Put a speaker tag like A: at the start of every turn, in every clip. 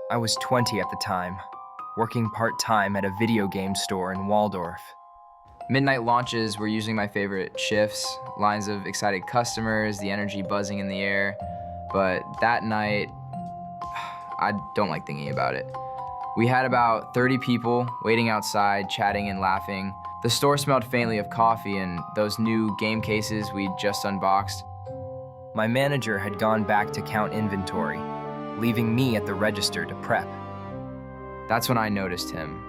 A: I was 20 at the time, working part-time at a video game store in Waldorf.
B: Midnight launches were usually my favorite shifts, lines of excited customers, the energy buzzing in the air. But that night, I don't like thinking about it. We had about 30 people waiting outside, chatting and laughing. The store smelled faintly of coffee and those new game cases we'd just unboxed.
A: My manager had gone back to count inventory, leaving me at the register to prep.
B: That's when I noticed him,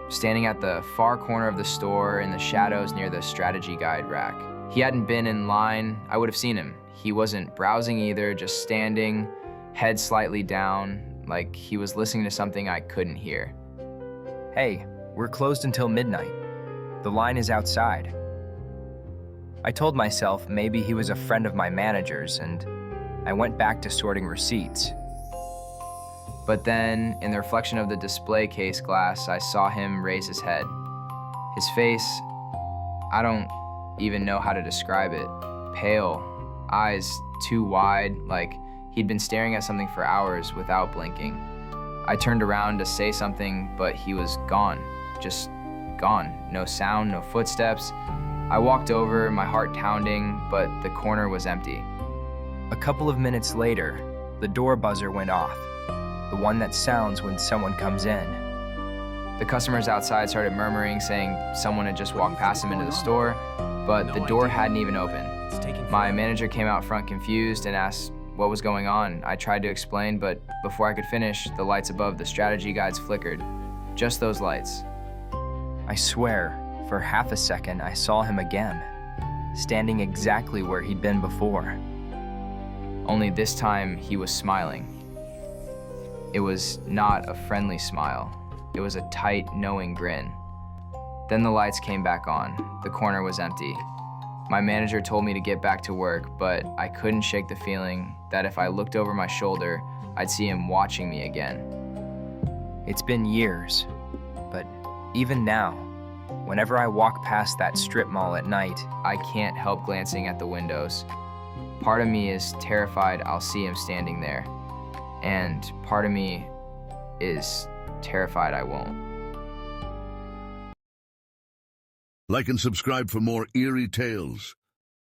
B: standing at the far corner of the store in the shadows near the strategy guide rack. He hadn't been in line, I would have seen him. He wasn't browsing either, just standing, head slightly down, like he was listening to something I couldn't hear.
A: Hey, we're closed until midnight. The line is outside. I told myself maybe he was a friend of my manager's, and I went back to sorting receipts.
B: But then, in the reflection of the display case glass, I saw him raise his head. His face, I don't even know how to describe it. Pale, eyes too wide, like he'd been staring at something for hours without blinking. I turned around to say something, but he was gone. Just gone. No sound, no footsteps. I walked over, my heart pounding, but the corner was empty.
A: A couple of minutes later, the door buzzer went off, the one that sounds when someone comes in.
B: The customers outside started murmuring, saying someone had just walked past them into the store, but the door hadn't even opened. My manager came out front confused and asked what was going on. I tried to explain, but before I could finish, the lights above the strategy guides flickered. Just those lights.
A: I swear, for half a second I saw him again, standing exactly where he'd been before.
B: Only this time he was smiling. It was not a friendly smile. It was a tight, knowing grin. Then the lights came back on. The corner was empty. My manager told me to get back to work, but I couldn't shake the feeling that if I looked over my shoulder, I'd see him watching me again.
A: It's been years, but even now, whenever I walk past that strip mall at night,
B: I can't help glancing at the windows. Part of me is terrified I'll see him standing there, and part of me is terrified I won't.
C: Like and subscribe for more eerie tales.